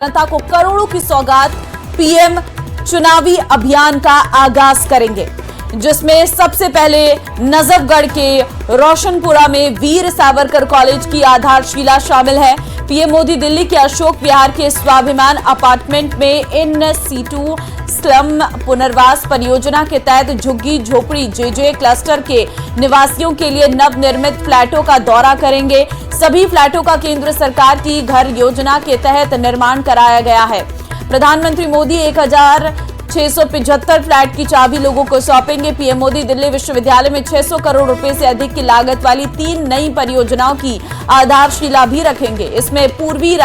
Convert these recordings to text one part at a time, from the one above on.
जनता को करोड़ों की सौगात पीएम चुनावी अभियान का आगाज करेंगे, जिसमें सबसे पहले नजफगढ़ के रोशनपुरा में वीर सावरकर कॉलेज की आधारशिला शामिल है। पीएम मोदी दिल्ली के अशोक विहार के स्वाभिमान अपार्टमेंट में इन सीटू स्लम पुनर्वास परियोजना के तहत झुग्गी झोपड़ी जेजे क्लस्टर के निवासियों के लिए नवनिर्मित फ्लैटों का दौरा करेंगे। सभी फ्लैटों का केंद्र सरकार की घर योजना के तहत निर्माण कराया गया है। प्रधानमंत्री मोदी 1675 फ्लैट की चाबी लोगों को सौंपेंगे। पीएम मोदी दिल्ली विश्वविद्यालय में 600 करोड़ रुपए से अधिक की लागत वाली 3 नई परियोजनाओं की आधारशिला भी रखेंगे। इसमें पूर्वी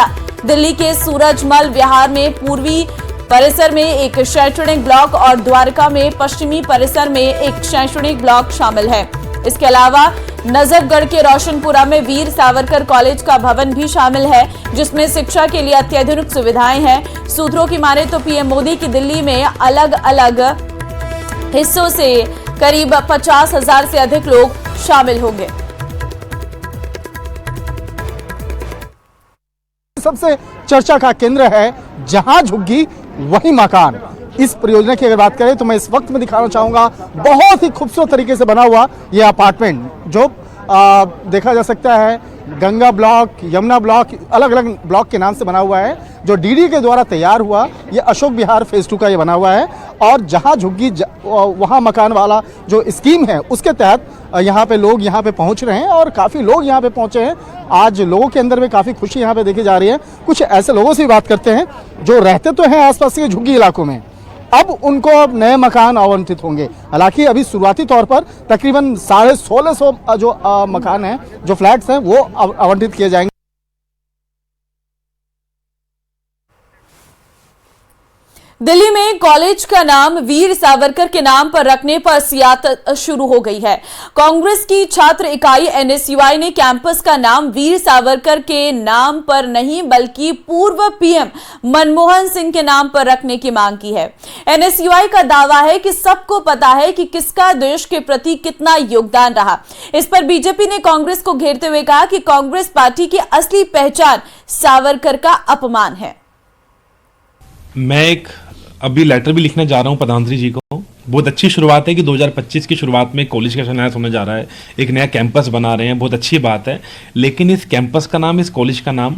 दिल्ली के सूरजमल विहार में पूर्वी परिसर में एक शैक्षणिक ब्लॉक और द्वारका में पश्चिमी परिसर में एक शैक्षणिक ब्लॉक शामिल है। इसके अलावा नजफगढ़ के रोशनपुरा में वीर सावरकर कॉलेज का भवन भी शामिल है, जिसमें शिक्षा के लिए अत्याधुनिक सुविधाएं हैं। सूत्रों की माने तो पीएम मोदी की दिल्ली में अलग अलग हिस्सों से करीब 50,000 से अधिक लोग शामिल होंगे। सबसे चर्चा का केंद्र है जहां झुग्गी वही मकान। इस परियोजना की अगर बात करें तो मैं इस वक्त में दिखाना चाहूंगा बहुत ही खूबसूरत तरीके से बना हुआ ये अपार्टमेंट, जो देखा जा सकता है गंगा ब्लॉक, यमुना ब्लॉक, अलग अलग ब्लॉक के नाम से बना हुआ है, जो डीडी के द्वारा तैयार हुआ। ये अशोक विहार फेज 2 का ये बना हुआ है और जहां झुग्गी वहां मकान वाला जो स्कीम है उसके तहत यहाँ पे लोग यहाँ पे पहुंच रहे हैं और काफ़ी लोग यहाँ पे पहुंचे हैं। आज लोगों के अंदर में काफ़ी खुशी यहाँ पे देखी जा रही है। कुछ ऐसे लोगों से भी बात करते हैं जो रहते तो हैं आसपास के झुग्गी इलाकों में, अब उनको अब नए मकान आवंटित होंगे। हालांकि अभी शुरुआती तौर पर तकरीबन 1650 जो मकान हैं, जो फ्लैट्स हैं, वो आवंटित किए जाएंगे। दिल्ली में कॉलेज का नाम वीर सावरकर के नाम पर रखने पर सियासत शुरू हो गई है। कांग्रेस की छात्र इकाई एनएसयूआई ने कैंपस का नाम वीर सावरकर के नाम पर नहीं बल्कि पूर्व पीएम मनमोहन सिंह के नाम पर रखने की मांग की है। एनएसयूआई का दावा है कि सबको पता है कि किसका देश के प्रति कितना योगदान रहा। इस पर बीजेपी ने कांग्रेस को घेरते हुए कहा कि कांग्रेस पार्टी की असली पहचान सावरकर का अपमान है। मैं एक अभी लेटर भी लिखने जा रहा हूं प्रधानमंत्री जी को। बहुत अच्छी शुरुआत है कि 2025 की शुरुआत में कॉलेज का शिलान्यास होने जा रहा है, एक नया कैंपस बना रहे हैं, बहुत अच्छी बात है। लेकिन इस कैंपस का नाम, इस कॉलेज का नाम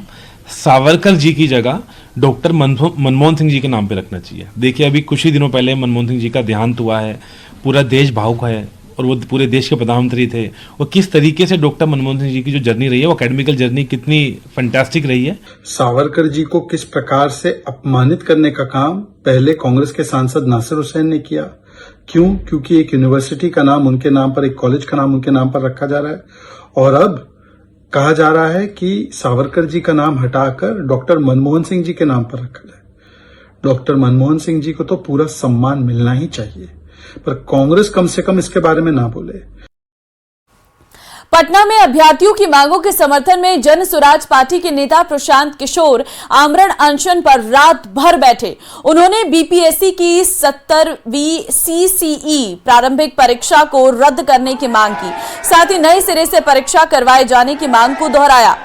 सावरकर जी की जगह डॉक्टर मनमोहन सिंह जी के नाम पे रखना चाहिए। देखिए, अभी कुछ ही दिनों पहले मनमोहन सिंह जी का देहांत हुआ है, पूरा देश भावुक है और वो पूरे देश के प्रधानमंत्री थे। और किस तरीके से डॉक्टर मनमोहन सिंह जी की जो जर्नी रही है, वो एकेडमिकल जर्नी कितनी फैंटास्टिक रही है। सावरकर जी को किस प्रकार से अपमानित करने का काम पहले कांग्रेस के सांसद नासिर हुसैन ने किया। क्यों? क्योंकि एक यूनिवर्सिटी का नाम उनके नाम पर, एक कॉलेज का नाम उनके नाम पर रखा जा रहा है और अब कहा जा रहा है कि सावरकर जी का नाम हटाकर डॉक्टर मनमोहन सिंह जी के नाम पर रखा जाए। डॉक्टर मनमोहन सिंह जी को तो पूरा सम्मान मिलना ही चाहिए, पर कांग्रेस कम से कम इसके बारे में ना बोले। पटना में अभ्यर्थियों की मांगों के समर्थन में जन स्वराज पार्टी के नेता प्रशांत किशोर आमरण अनशन पर रात भर बैठे। उन्होंने बीपीएससी की 70वीं सीसीई प्रारंभिक परीक्षा को रद्द करने की मांग की, साथ ही नए सिरे से परीक्षा करवाए जाने की मांग को दोहराया।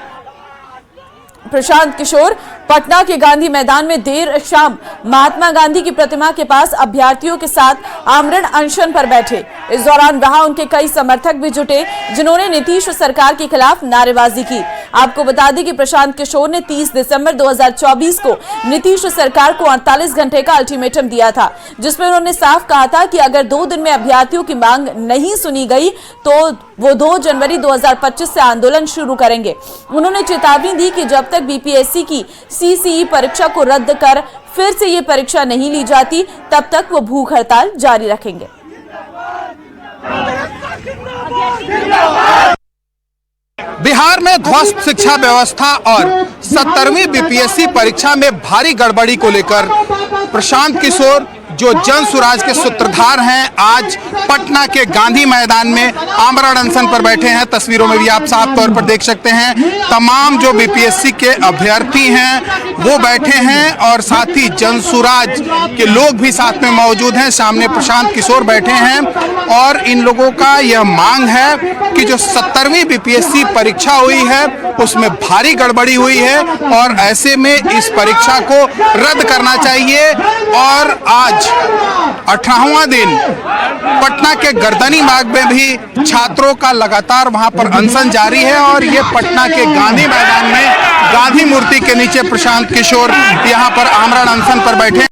प्रशांत किशोर पटना के गांधी मैदान में देर शाम महात्मा गांधी की प्रतिमा के पास अभ्यर्थियों के साथ आमरण अनशन पर बैठे। इस दौरान वहां उनके कई समर्थक भी जुटे, जिन्होंने नीतीश सरकार के खिलाफ नारेबाजी की। आपको बता दें कि प्रशांत किशोर ने 30 दिसंबर 2024 को नीतीश सरकार को 48 घंटे का अल्टीमेटम दिया था, जिसमें उन्होंने साफ कहा था कि अगर 2 दिन में अभ्यर्थियों की मांग नहीं सुनी गई तो वो 2 जनवरी 2025 से आंदोलन शुरू करेंगे। उन्होंने चेतावनी दी कि जब तक बीपीएससी की सीसीई परीक्षा को रद्द कर फिर से ये परीक्षा नहीं ली जाती, तब तक वो भूख हड़ताल जारी रखेंगे। बिहार में ध्वस्त शिक्षा व्यवस्था और 70वीं बीपीएससी परीक्षा में भारी गड़बड़ी को लेकर प्रशांत किशोर जो जन सुराज के सूत्रधार हैं आज पटना के गांधी मैदान में आमरण अनशन पर बैठे हैं। तस्वीरों में भी आप साफ तौर पर देख सकते हैं तमाम जो बीपीएससी के अभ्यर्थी हैं वो बैठे हैं और साथ ही जन सुराज के लोग भी साथ में मौजूद हैं। सामने प्रशांत किशोर बैठे हैं और इन लोगों का यह मांग है कि जो 70वीं बीपीएससी परीक्षा हुई है उसमें भारी गड़बड़ी हुई है और ऐसे में इस परीक्षा को रद्द करना चाहिए। और आज 18वां दिन पटना के गर्दनी बाग में भी छात्रों का लगातार वहां पर अनशन जारी है और ये पटना के गांधी मैदान में गांधी मूर्ति के नीचे प्रशांत किशोर यहां पर आमरण अनशन पर बैठे।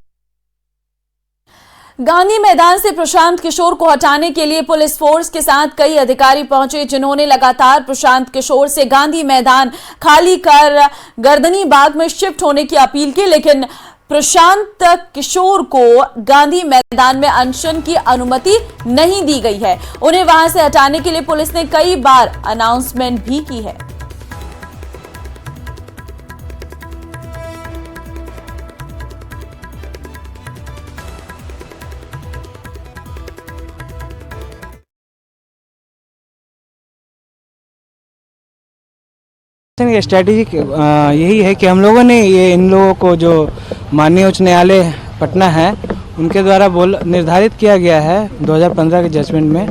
गांधी मैदान से प्रशांत किशोर को हटाने के लिए पुलिस फोर्स के साथ कई अधिकारी पहुंचे, जिन्होंने लगातार प्रशांत किशोर से गांधी मैदान खाली कर गर्दनी बाग में शिफ्ट होने की अपील की, लेकिन प्रशांत किशोर को गांधी मैदान में अनशन की अनुमति नहीं दी गई है। उन्हें वहां से हटाने के लिए पुलिस ने कई बार अनाउंसमेंट भी की है। स्ट्रैटेजी यही है कि हम लोगों ने ये इन लोगों को जो माननीय उच्च न्यायालय पटना है उनके द्वारा निर्धारित किया गया है 2015 के जजमेंट में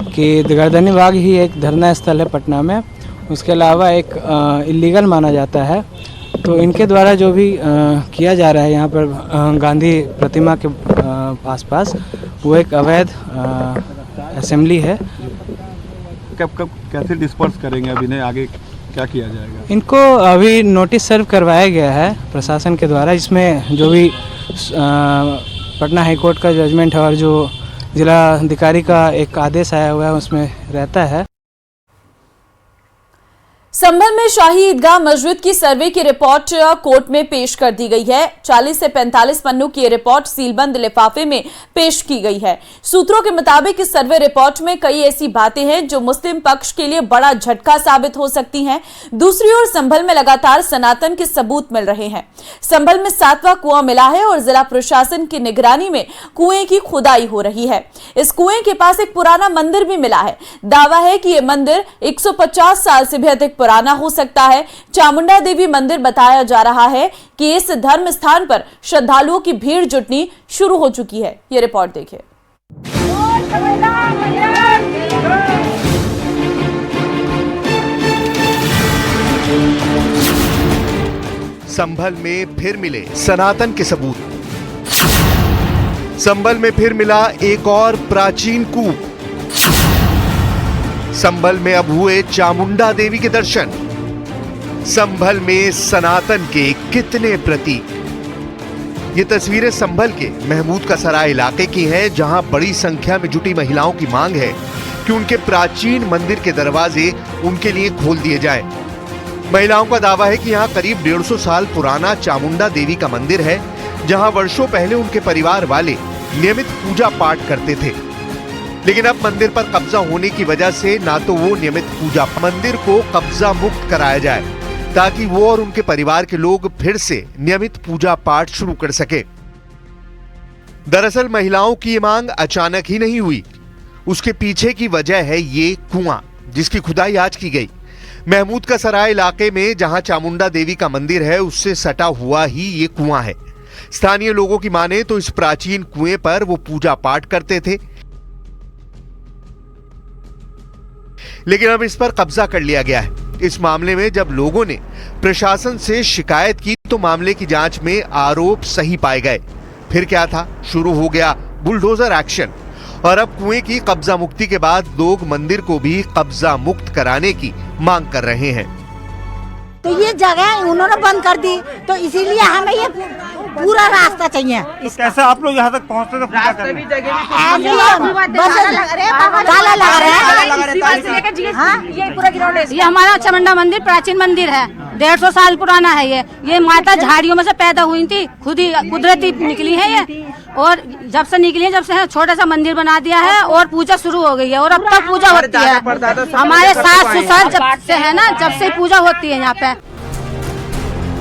कि गर्दनी बाग ही एक धरना स्थल है पटना में, उसके अलावा एक इलीगल माना जाता है। तो इनके द्वारा जो भी किया जा रहा है यहाँ पर गांधी प्रतिमा के आसपास वो एक अवैध असेंबली है। कब कैसे डिस्पर्स करेंगे अब इन्हें, आगे क्या किया जाएगा? इनको अभी नोटिस सर्व करवाया गया है प्रशासन के द्वारा, जिसमें जो भी पटना हाई कोर्ट का जजमेंट है और जो जिला अधिकारी का एक आदेश आया हुआ है उसमें रहता है। संभल में शाही ईदगाह मस्जिद की सर्वे की रिपोर्ट कोर्ट में पेश कर दी गई है। 40 से 45 पन्नों की रिपोर्ट सीलबंद लिफाफे में पेश की गई है। सूत्रों के मुताबिक इस सर्वे रिपोर्ट में कई ऐसी बातें हैं जो मुस्लिम पक्ष के लिए बड़ा झटका साबित हो सकती हैं। दूसरी ओर संभल में लगातार सनातन के सबूत मिल रहे हैं। संभल में 7वां कुआं मिला है और जिला प्रशासन की निगरानी में कुएं की खुदाई हो रही है। इस कुएं के पास एक पुराना मंदिर भी मिला है। दावा है कि यह मंदिर 150 साल से भी अधिक पुराना हो सकता है। चामुंडा देवी मंदिर बताया जा रहा है कि इस धर्म स्थान पर श्रद्धालुओं की भीड़ जुटनी शुरू हो चुकी है। ये रिपोर्ट देखिए। संभल में फिर मिले सनातन के सबूत। संभल में फिर मिला एक और प्राचीन कूप। संभल में अब हुए चामुंडा देवी के दर्शन। संभल में सनातन के कितने प्रतीक। ये तस्वीरें संभल के महमूद का सराय इलाके की हैं, जहां बड़ी संख्या में जुटी महिलाओं की मांग है कि उनके प्राचीन मंदिर के दरवाजे उनके लिए खोल दिए जाएं। महिलाओं का दावा है कि यहां करीब 150 साल पुराना चामुंडा देवी का मंदिर है, जहां वर्षों पहले उनके परिवार वाले नियमित पूजा पाठ करते थे। लेकिन अब मंदिर पर कब्जा होने की वजह से ना तो वो नियमित पूजा, मंदिर को कब्जा मुक्त कराया जाए ताकि वो और उनके परिवार के लोग फिर से नियमित पूजा पाठ शुरू कर सके। दरअसल महिलाओं की ये मांग अचानक ही नहीं हुई, उसके पीछे की वजह है ये कुआं, जिसकी खुदाई आज की गई। महमूद का सराय इलाके में जहां चामुंडा देवी का मंदिर है उससे सटा हुआ ही ये कुआं है। स्थानीय लोगों की माने तो इस प्राचीन कुएं पर वो पूजा पाठ करते थे, लेकिन अब इस पर कब्जा कर लिया गया है। इस मामले में जब लोगों ने प्रशासन से शिकायत की तो मामले की जांच में आरोप सही पाए गए। फिर क्या था, शुरू हो गया बुलडोजर एक्शन और अब कुएं की कब्जा मुक्ति के बाद लोग मंदिर को भी कब्जा मुक्त कराने की मांग कर रहे हैं। तो ये जगह उन्होंने बंद कर दी, तो इसीलिए हमें ये पूरा रास्ता चाहिए। कैसे आप लोग यहाँ तक पहुँचते तो पूजा करने? ताला लगा रहे हैं। ये हमारा चामुंडा मंदिर प्राचीन मंदिर है, 150 साल पुराना है। ये माता झाड़ियों में से पैदा हुई थी, खुद ही कुदरती निकली है ये, और जब से निकली है, जब से छोटा सा मंदिर बना दिया है और पूजा शुरू हो गई है और अब तक पूजा होती है। हमारे सास ससुर जब से है ना, जब से पूजा होती है यहाँ पे।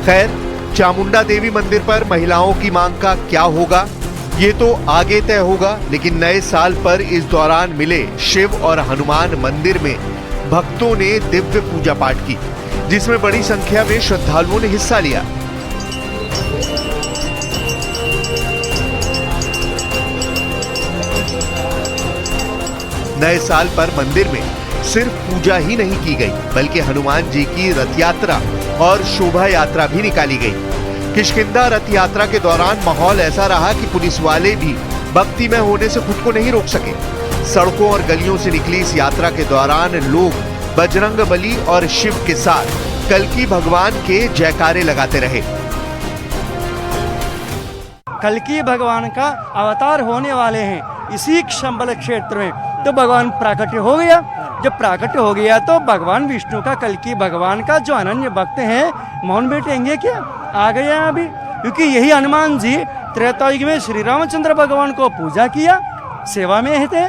खैर, चामुंडा देवी मंदिर पर महिलाओं की मांग का क्या होगा, ये तो आगे तय होगा, लेकिन नए साल पर इस दौरान मिले शिव और हनुमान मंदिर में भक्तों ने दिव्य पूजा पाठ की, जिसमें बड़ी संख्या में श्रद्धालुओं ने हिस्सा लिया। नए साल पर मंदिर में सिर्फ पूजा ही नहीं की गई, बल्कि हनुमान जी की रथ यात्रा और शोभा यात्रा भी निकाली गई। किष्किंधा रथ यात्रा के दौरान माहौल ऐसा रहा कि पुलिस वाले भी भक्तिमय होने से खुद को नहीं रोक सके। सड़कों और गलियों से निकली इस यात्रा के दौरान लोग बजरंगबली और शिव के साथ कल्कि भगवान के जयकारे लगाते रहे। कल्कि भगवान का अवतार होने वाले हैं इसी संबल क्षेत्र में, तो भगवान प्राकट्य हो गया। जब प्राकट्य हो गया तो भगवान विष्णु का, कल्कि भगवान का जो अनन्य भक्त हैं, मौन बैठेंगे क्या? आ गया अभी, क्योंकि यही हनुमान जी त्रेता युग में श्री रामचंद्र भगवान को पूजा किया, सेवा में थे।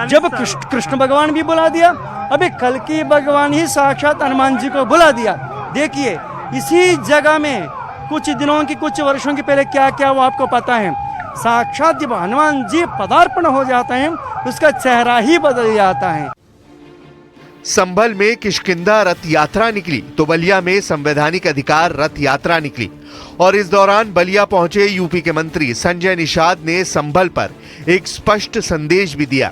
जब कृष्ण भगवान भी बुला दिया, अभी कल्कि भगवान ही साक्षात हनुमान जी को बुला दिया। देखिए इसी जगह में कुछ दिनों की, कुछ वर्षों के पहले क्या क्या वो आपको पता है। साक्षात जब हनुमान जी पदार्पण हो जाते हैं, उसका चेहरा ही बदल जाता है। संभल में किष्किंधा रथ यात्रा निकली तो बलिया में संवैधानिक अधिकार रथ यात्रा निकली, और इस दौरान बलिया पहुंचे यूपी के मंत्री संजय निषाद ने संभल पर एक स्पष्ट संदेश भी दिया।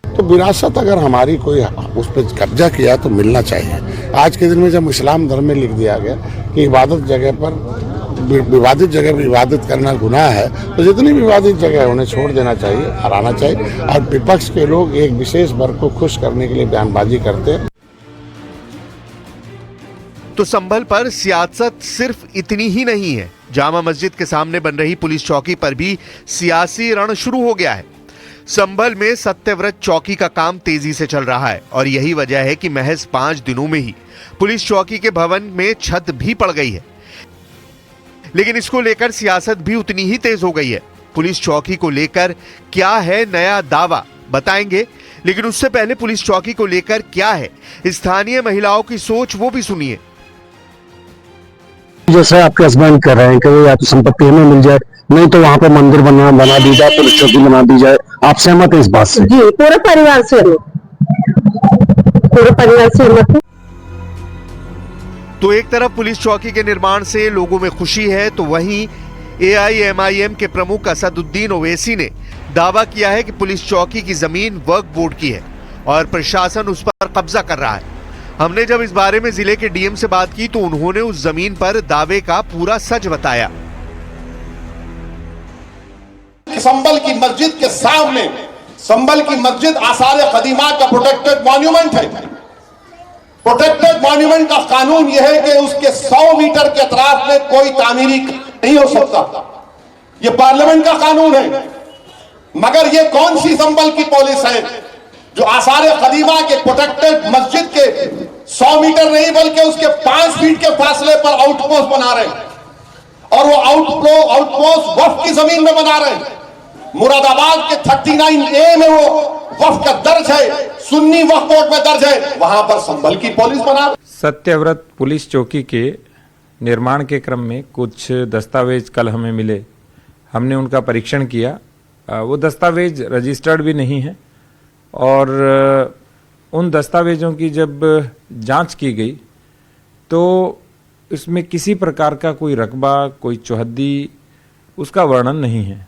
तो विरासत अगर हमारी कोई उस पर कब्जा किया तो मिलना चाहिए। आज के दिन में जब इस्लाम धर्म में लिख दिया गया कि इबादत जगह पर, विवादित जगह पर इबादत करना गुनाह है, तो जितनी विवादित जगह है उन्हें छोड़ देना चाहिए, हराना चाहिए। और विपक्ष के लोग एक विशेष वर्ग को खुश करने के लिए बयानबाजी करते हैं। तो संभल पर सियासत सिर्फ इतनी ही नहीं है। जामा मस्जिद के सामने बन रही पुलिस चौकी पर भी सियासी रण शुरू हो गया है। संभल में सत्यव्रत चौकी का काम तेजी से चल रहा है, और यही वजह है कि महज 5 दिनों में ही पुलिस चौकी के भवन में छत भी पड़ गई है। लेकिन इसको लेकर सियासत भी उतनी ही तेज हो गई है। पुलिस चौकी को लेकर क्या है नया दावा, बताएंगे, लेकिन उससे पहले पुलिस चौकी को लेकर क्या है स्थानीय महिलाओं की सोच, वो भी सुनिए। जैसे आपके हस्बैंड कर रहे हैं कि या तो संपत्ति हमें मिल जाए, नहीं तो वहाँ पे मंदिर बना दी जाए, पुलिस चौकी बना दी जाए। आप सहमत हैं इस बात से? जी, पूरे परिवार से, पूरे परिवार से। तो एक तरफ पुलिस चौकी के निर्माण से लोगों में खुशी है, तो वहीं AIMIM के प्रमुख असदुद्दीन ओवैसी ने दावा किया है कि पुलिस चौकी की जमीन वक्फ बोर्ड की है और प्रशासन उस पर कब्जा कर रहा है। हमने जब इस बारे में जिले के DM से बात की तो उन्होंने उस जमीन पर दावे का पूरा सच बताया। संभल की मस्जिद के सामने, संभल की मस्जिद आसार कदीमा का प्रोटेक्टेड मॉन्यूमेंट है। प्रोटेक्टेड मॉन्यूमेंट का कानून यह है कि उसके 100 मीटर के अतराफ में कोई तामीरी नहीं हो सकता। यह पार्लियामेंट का कानून है। मगर यह कौन सी संभल की पुलिस है जो आसार कदीमा के प्रोटेक्टेड मस्जिद के 100 मीटर नहीं बल्कि उसके 5 फीट के फासले पर आउटपोस्ट बना रहे हैं, और वो आउटपोस्ट वक्फ की जमीन में बना रहे हैं। मुरादाबाद के 39A में वो वक्फ का दर्ज है, सुन्नी वक्फ बोर्ड में दर्ज है, वहां पर संभल की पुलिस बना। सत्यव्रत पुलिस चौकी के निर्माण के क्रम में कुछ दस्तावेज कल हमें मिले, हमने उनका परीक्षण किया। वो दस्तावेज रजिस्टर्ड भी नहीं है, और उन दस्तावेजों की जब जांच की गई तो इसमें किसी प्रकार का कोई रकबा, कोई चौहद्दी, उसका वर्णन नहीं है।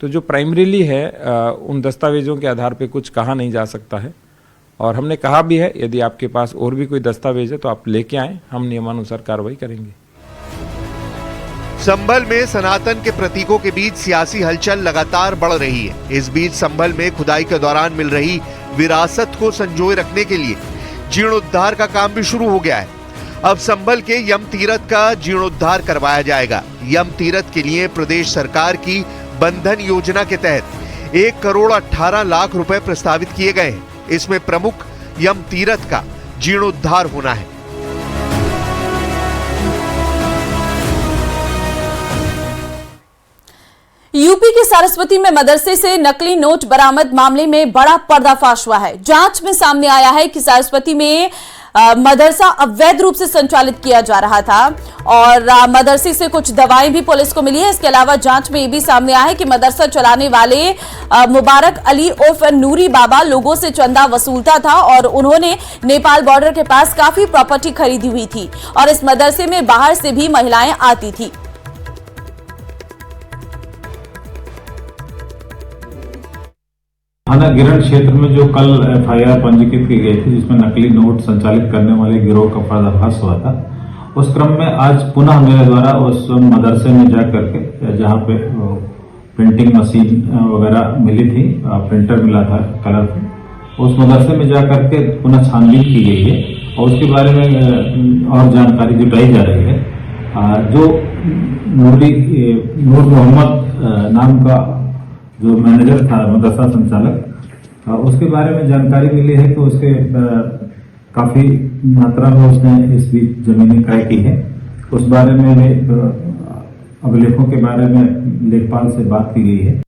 तो जो प्राइमरीली है उन दस्तावेजों के आधार पे कुछ कहा नहीं जा सकता है, और हमने कहा भी है यदि आपके पास और भी कोई दस्तावेज है तो आप लेके आएं, हम नियमानुसार कार्रवाई करेंगे। संभल में सनातन के प्रतीकों के बीच सियासी हलचल लगातार बढ़ रही है। इस बीच संभल में खुदाई के दौरान मिल रही विरासत को संजोए रखने के लिए जीर्णोद्धार का काम भी शुरू हो गया है। अब संभल के यम तीरथ का जीर्णोद्धार करवाया जाएगा। यम तीरथ के लिए प्रदेश सरकार की बंधन योजना के तहत 1 करोड़ 18 लाख रुपए प्रस्तावित किए गए हैं। इसमें प्रमुख यम तीरथ का जीर्णोद्धार होना है। यूपी के सरस्वती में मदरसे से नकली नोट बरामद मामले में बड़ा पर्दाफाश हुआ है। जांच में सामने आया है कि सरस्वती में मदरसा अवैध रूप से संचालित किया जा रहा था और मदरसे से कुछ दवाएं भी पुलिस को मिली है। इसके अलावा जांच में ये भी सामने आया है कि मदरसा चलाने वाले मुबारक अली उर्फ नूरी बाबा लोगों से चंदा वसूलता था और उन्होंने नेपाल बॉर्डर के पास काफी प्रॉपर्टी खरीदी हुई थी और इस मदरसे में बाहर से भी महिलाएं आती थी। थाना गिरन क्षेत्र में जो कल एफआईआर पंजीकृत की गई थी जिसमें नकली नोट संचालित करने वाले गिरोह का पर्दाफाश हुआ था, उस क्रम में आज पुनः मेरे द्वारा उस मदरसे में जा करके जहाँ पे प्रिंटिंग मशीन वगैरह मिली थी, प्रिंटर मिला था कलरफुल, उस मदरसे में जा करके पुनः छानबीन की गई है और उसके बारे में और जानकारी जुटाई जा रही है। जो नूर मोहम्मद नाम का जो मैनेजर था मदरसा संचालक, उसके बारे में जानकारी मिली है कि उसके काफी मात्रा में उसने इस बीच जमीनी क्रय की है। उस बारे में अभिलेखों के बारे में लेखपाल से बात की गई है।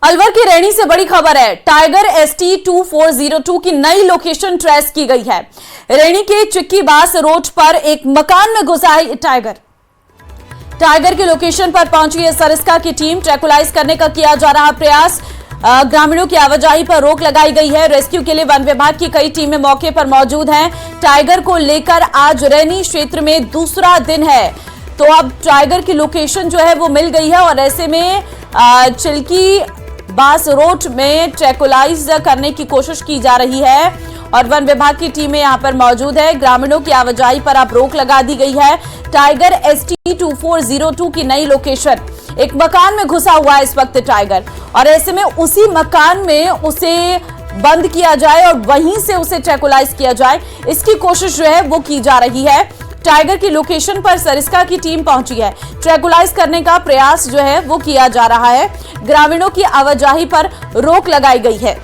अलवर की रैनी से बड़ी खबर है। टाइगर ST2402 की नई लोकेशन ट्रेस की गई है। रैनी के चिक्की बास रोड पर एक मकान में घुसा है टाइगर की लोकेशन पर पहुंची है सरिस्का की टीम। ट्रैकुलाइज करने का किया जा रहा प्रयास। ग्रामीणों की आवाजाही पर रोक लगाई गई है। रेस्क्यू के लिए वन विभाग की कई टीमें मौके पर मौजूद हैं। टाइगर को लेकर आज रैनी क्षेत्र में दूसरा दिन है, तो अब टाइगर की लोकेशन जो है वो मिल गई है और ऐसे में चिल्की बास रोड में ट्रैकुलाइज करने की कोशिश की जा रही है और वन विभाग की टीमें यहां पर मौजूद है। ग्रामीणों की आवाजाही पर अब रोक लगा दी गई है। टाइगर ST2402 की नई लोकेशन, एक मकान में घुसा हुआ है इस वक्त टाइगर और ऐसे में उसी मकान में उसे बंद किया जाए और वहीं से उसे ट्रैकुलाइज किया जाए, इसकी कोशिश जो है वो की जा रही है। टाइगर की लोकेशन पर सरिस्का की टीम पहुंची है। ट्रैकुलाइज करने का प्रयास जो है वो किया जा रहा है। ग्रामीणों की आवाजाही पर रोक लगाई गई है।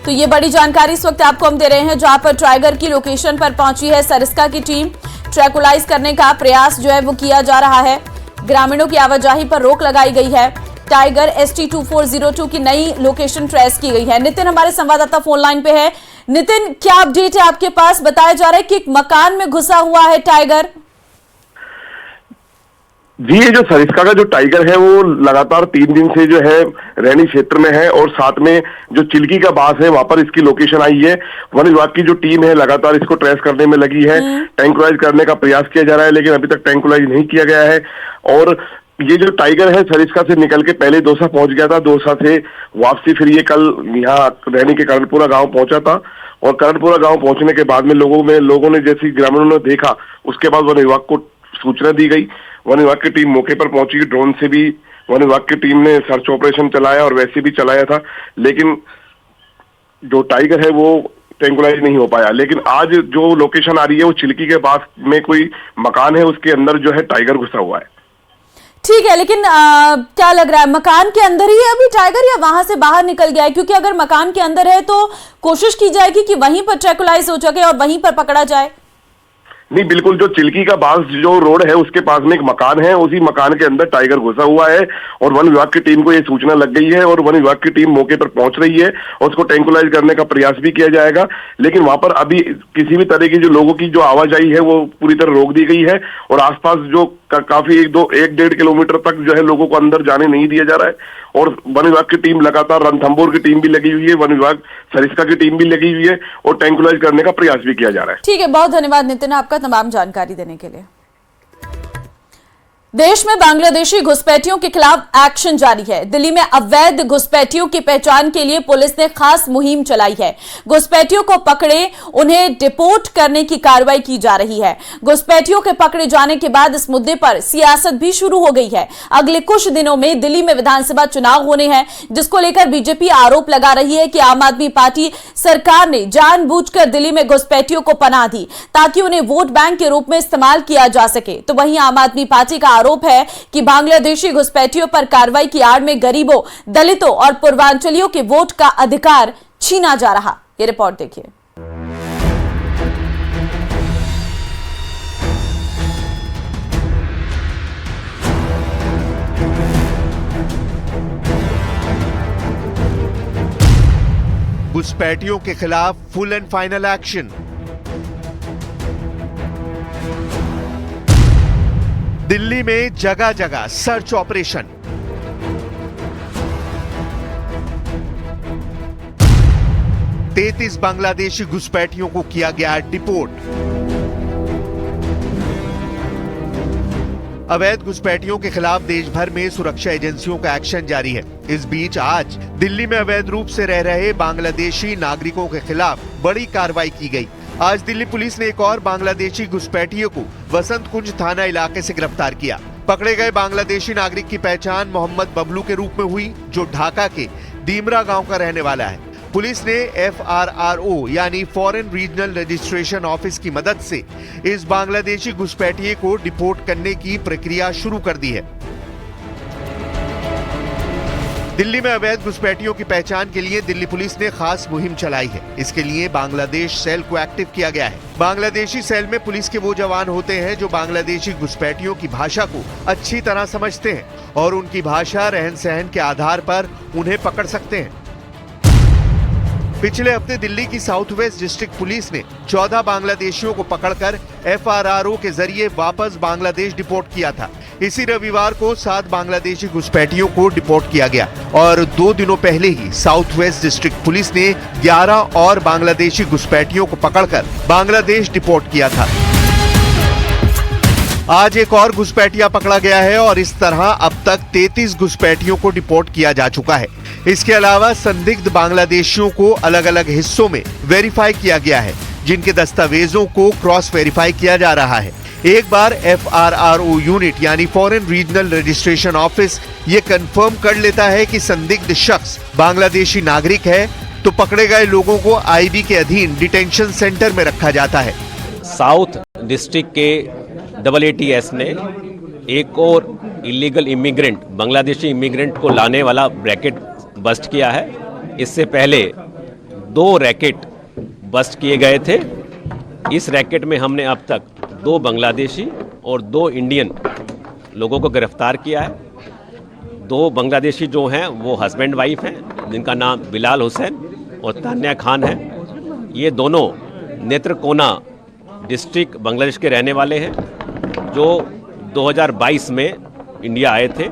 तो ये बड़ी जानकारी इस वक्त आपको हम दे रहे हैं, जहां पर टाइगर की लोकेशन पर पहुंची है सरिस्का की टीम। ट्रैकुलाइज करने का प्रयास जो है वो किया जा रहा है। ग्रामीणों की आवाजाही पर रोक लगाई गई है। टाइगर ST2402 की नई लोकेशन ट्रेस की गई है। नितिन हमारे संवाददाता फोन लाइन पे है। नितिन, क्या अपडेट है आपके पास? बताया जा रहा है कि एक मकान में घुसा हुआ है टाइगर। जी, ये जो सरिस्का का जो टाइगर है वो लगातार 3 दिन से जो है रैनी क्षेत्र में है और साथ में जो चिल्की का बास है वहां पर इसकी लोकेशन आई है। वन विभाग की जो टीम है लगातार इसको ट्रेस करने में लगी है। टैंकुलाइज करने का प्रयास किया जा रहा है लेकिन अभी तक टैंकुलाइज नहीं किया गया है। और ये जो टाइगर है सरिस्का से निकल के पहले दौसा पहुंच गया था, दौसा से वापसी फिर ये कल यहाँ रैनी के करणपुरा गांव पहुंचा था और करणपुरा गांव पहुंचने के बाद में लोगों ने जैसे ग्रामीणों ने देखा, उसके बाद वन विभाग को सूचना दी गई। वन विभाग की टीम मौके पर पहुंची। ड्रोन से भी वन विभाग की टीम ने सर्च ऑपरेशन चलाया और वैसे भी चलाया था, लेकिन जो टाइगर है वो ट्रैंकुलाइज नहीं हो पाया। लेकिन आज जो लोकेशन आ रही है वो चिल्की के पास में कोई मकान है, उसके अंदर जो है टाइगर घुसा हुआ है। ठीक है, लेकिन क्या लग रहा है, मकान के अंदर ही है अभी टाइगर या वहां से बाहर निकल गया है? क्योंकि अगर मकान के अंदर है तो कोशिश की जाएगी कि वहीं पर ट्रैकुलाइज हो सके और वहीं पर पकड़ा जाए। नहीं, बिल्कुल, जो चिल्की का बास जो रोड है उसके पास में एक मकान है, उसी मकान के अंदर टाइगर घुसा हुआ है और वन विभाग की टीम को ये सूचना लग गई है और वन विभाग की टीम मौके पर पहुंच रही है और उसको ट्रैंकुलाइज करने का प्रयास भी किया जाएगा। लेकिन वहां पर अभी किसी भी तरह की जो लोगों की जो आवाजाही है वो पूरी तरह रोक दी गई है और आसपास जो काफी 1-1.5 किलोमीटर तक जो है लोगों को अंदर जाने नहीं दिया जा रहा है और वन विभाग की टीम लगातार, रणथंभौर की टीम भी लगी हुई है, वन विभाग सरिस्का की टीम भी लगी हुई है और ट्रैंकुलाइज करने का प्रयास भी किया जा रहा है। ठीक है, बहुत धन्यवाद नितिन आपका तमाम जानकारी देने के लिए। देश में बांग्लादेशी घुसपैठियों के खिलाफ एक्शन जारी है। दिल्ली में अवैध घुसपैठियों की पहचान के लिए पुलिस ने खास मुहिम चलाई है। घुसपैठियों को पकड़े उन्हें डिपोर्ट करने की कार्रवाई की जा रही है। घुसपैठियों के पकड़े जाने के बाद इस मुद्दे पर सियासत भी शुरू हो गई है। अगले कुछ दिनों में दिल्ली में विधानसभा चुनाव होने हैं, जिसको लेकर बीजेपी आरोप लगा रही है कि आम आदमी पार्टी सरकार ने जानबूझकर दिल्ली में घुसपैठियों को पनाह दी ताकि उन्हें वोट बैंक के रूप में इस्तेमाल किया जा सके। तो वहीं आम आदमी पार्टी का आरोप है कि बांग्लादेशी घुसपैठियों पर कार्रवाई की आड़ में गरीबों, दलितों और पूर्वांचलियों के वोट का अधिकार छीना जा रहा। ये रिपोर्ट देखिए। घुसपैठियों के खिलाफ full and final action. Delhi में जगह जगह सर्च ऑपरेशन। तैंतीस बांग्लादेशी घुसपैठियों को किया गया डिपोर्ट। अवैध घुसपैठियों के खिलाफ देश भर में सुरक्षा एजेंसियों का एक्शन जारी है। इस बीच आज दिल्ली में अवैध रूप से रह रहे बांग्लादेशी नागरिकों के खिलाफ बड़ी कार्रवाई की गई। आज दिल्ली पुलिस ने एक और बांग्लादेशी घुसपैठियों को वसंत कुंज थाना इलाके से गिरफ्तार किया। पकड़े गए बांग्लादेशी नागरिक की पहचान मोहम्मद बबलू के रूप में हुई, जो ढाका के दीमरा गांव का रहने वाला है। पुलिस ने FRRO यानी फॉरेन रीजनल रजिस्ट्रेशन ऑफिस की मदद से इस बांग्लादेशी घुसपैठिए को डिपोर्ट करने की प्रक्रिया शुरू कर दी है। दिल्ली में अवैध घुसपैठियों की पहचान के लिए दिल्ली पुलिस ने खास मुहिम चलाई है। इसके लिए बांग्लादेश सेल को एक्टिव किया गया है। बांग्लादेशी सेल में पुलिस के वो जवान होते हैं जो बांग्लादेशी घुसपैठियों की भाषा को अच्छी तरह समझते हैं और उनकी भाषा, रहन सहन के आधार पर उन्हें पकड़ सकते हैं। पिछले हफ्ते दिल्ली की साउथ वेस्ट डिस्ट्रिक्ट पुलिस ने 14 बांग्लादेशियों को पकड़कर FRRO के जरिए वापस बांग्लादेश डिपोर्ट किया था। इसी रविवार को 7 बांग्लादेशी घुसपैठियों को डिपोर्ट किया गया और 2 दिनों पहले ही साउथ वेस्ट डिस्ट्रिक्ट पुलिस ने 11 और बांग्लादेशी घुसपैठियों को पकड़कर बांग्लादेश डिपोर्ट किया था। आज एक और घुसपैठिया पकड़ा गया है और इस तरह अब तक 33 घुसपैठियों को डिपोर्ट किया जा चुका है। इसके अलावा संदिग्ध बांग्लादेशियों को अलग अलग हिस्सों में वेरीफाई किया गया है, जिनके दस्तावेजों को क्रॉस वेरीफाई किया जा रहा है। एक बार FRRO यूनिट यानी फॉरेन रीजनल रजिस्ट्रेशन ऑफिस ये कंफर्म कर लेता है कि संदिग्ध शख्स बांग्लादेशी नागरिक है, तो पकड़े गए लोगों को IB के अधीन डिटेंशन सेंटर में रखा जाता है। साउथ डिस्ट्रिक्ट के AATS ने एक और इलीगल इमिग्रेंट, बांग्लादेशी इमिग्रेंट को लाने वाला रैकेट बस्ट किया है। इससे पहले 2 रैकेट बस्ट किए गए थे। इस रैकेट में हमने अब तक 2 बांग्लादेशी और 2 इंडियन लोगों को गिरफ्तार किया है। 2 बांग्लादेशी जो हैं वो हस्बैंड वाइफ हैं, जिनका नाम बिलाल हुसैन और तान्या खान है। ये दोनों नेत्रकोना डिस्ट्रिक्ट बांग्लादेश के रहने वाले हैं, जो 2022 में इंडिया आए थे।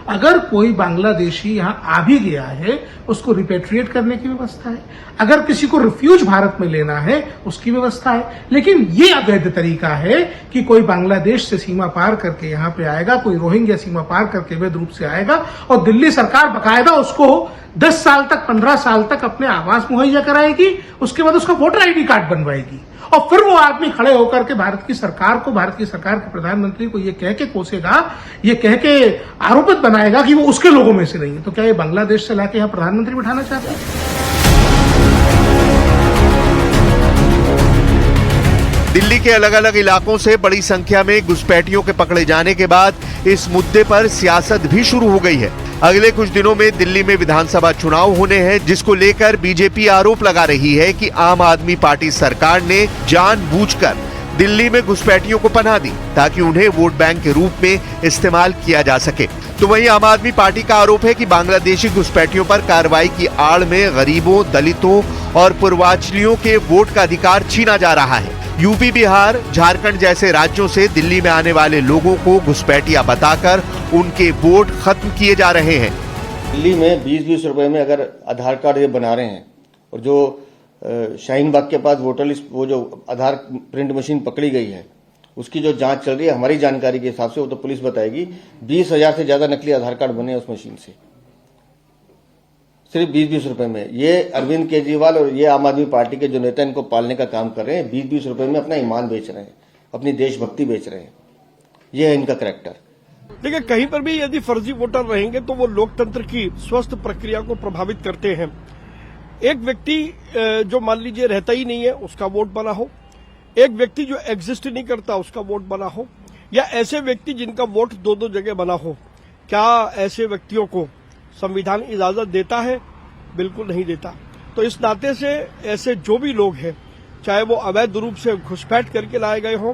अगर कोई बांग्लादेशी यहाँ आ भी गया है, उसको रिपेट्रिएट करने की व्यवस्था है। अगर किसी को रिफ्यूज भारत में लेना है, उसकी व्यवस्था है। लेकिन ये अवैध तरीका है कि कोई बांग्लादेश से सीमा पार करके यहाँ पे आएगा, कोई रोहिंग्या सीमा पार करके अवैध रूप से आएगा और दिल्ली सरकार बकायदा उसको 10 साल तक, 15 साल तक अपने आवास मुहैया कराएगी। उसके बाद उसका वोटर ID कार्ड बनवाएगी और फिर वो आदमी खड़े होकर के भारत की सरकार के प्रधानमंत्री को ये कह के कोसेगा, ये कह के आरोपित बनाएगा कि वो उसके लोगों में से नहीं है। तो क्या ये बांग्लादेश से लाके यहाँ प्रधानमंत्री बिठाना चाहते हैं? दिल्ली के अलग अलग इलाकों से बड़ी संख्या में घुसपैठियों के पकड़े जाने के बाद इस मुद्दे पर सियासत भी शुरू हो गई है। अगले कुछ दिनों में दिल्ली में विधानसभा चुनाव होने हैं, जिसको लेकर बीजेपी आरोप लगा रही है कि आम आदमी पार्टी सरकार ने जानबूझकर दिल्ली में घुसपैठियों को पनाह दी ताकि उन्हें वोट बैंक के रूप में इस्तेमाल किया जा सके। तो वहीं आम आदमी पार्टी का आरोप है कि बांग्लादेशी घुसपैठियों पर कार्रवाई की आड़ में गरीबों, दलितों और पूर्वांचलियों के वोट का अधिकार छीना जा रहा है। यूपी, बिहार, झारखंड जैसे राज्यों से दिल्ली में आने वाले लोगों को घुसपैठिया बताकर उनके वोट खत्म किए जा रहे हैं। दिल्ली में 20-20 रुपए में अगर आधार कार्ड ये बना रहे हैं और जो शाहीन बाग के पास वोटर लिस्ट, वो जो आधार प्रिंट मशीन पकड़ी गई है, उसकी जो जांच चल रही है, हमारी जानकारी के हिसाब से, वो तो पुलिस बताएगी, 20,000 से ज्यादा नकली आधार कार्ड बने उस मशीन से, सिर्फ 20-20 रुपए में। ये अरविंद केजरीवाल और ये आम आदमी पार्टी के जो नेता इनको पालने का काम कर रहे हैं, 20-20 रुपए में अपना ईमान बेच रहे हैं, अपनी देशभक्ति बेच रहे हैं। ये है इनका करैक्टर। देखिए, कहीं पर भी यदि फर्जी वोटर रहेंगे तो वो लोकतंत्र की स्वस्थ प्रक्रिया को प्रभावित करते हैं। एक व्यक्ति जो मान लीजिए रहता ही नहीं है, उसका वोट बना हो, एक व्यक्ति जो एग्जिस्ट नहीं करता उसका वोट बना हो, या ऐसे व्यक्ति जिनका वोट 2-2 जगह बना हो, क्या ऐसे व्यक्तियों को संविधान इजाजत देता है? बिल्कुल नहीं देता। तो इस नाते से ऐसे जो भी लोग हैं, चाहे वो अवैध रूप से घुसपैठ करके लाए गए हों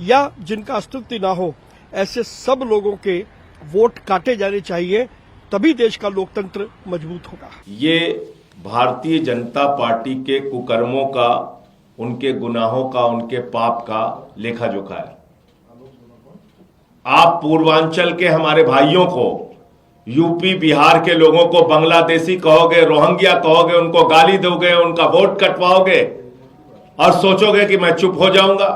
या जिनका अस्तित्व ना हो, ऐसे सब लोगों के वोट काटे जाने चाहिए, तभी देश का लोकतंत्र मजबूत होगा। ये भारतीय जनता पार्टी के कुकर्मों का, उनके गुनाहों का, उनके पाप का लेखा जोखा है। आप पूर्वांचल के हमारे भाइयों को, यूपी बिहार के लोगों को बांग्लादेशी कहोगे, रोहिंग्या कहोगे, उनको गाली दोगे, उनका वोट कटवाओगे और सोचोगे कि मैं चुप हो जाऊंगा।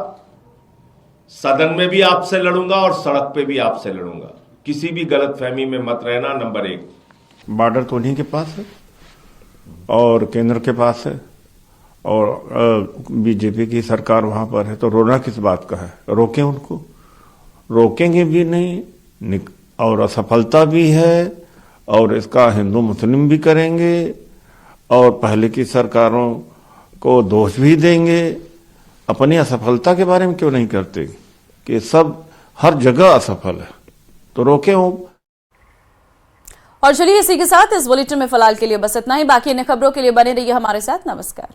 सदन में भी आपसे लड़ूंगा और सड़क पे भी आपसे लड़ूंगा। किसी भी गलतफहमी में मत रहना। नंबर 1, बॉर्डर तो उन्हीं के पास है और केंद्र के पास है और बीजेपी की सरकार वहां पर है, तो रोना किस बात का है? रोकें उनको, रोकेंगे भी नहीं और असफलता भी है और इसका हिंदू मुस्लिम भी करेंगे और पहले की सरकारों को दोष भी देंगे। अपनी असफलता के बारे में क्यों नहीं करते कि सब हर जगह असफल है, तो रोकें वो। और चलिए इसी के साथ इस बुलेटिन में फिलहाल के लिए बस इतना ही। बाकी अन्य खबरों के लिए बने रहिए हमारे साथ। नमस्कार।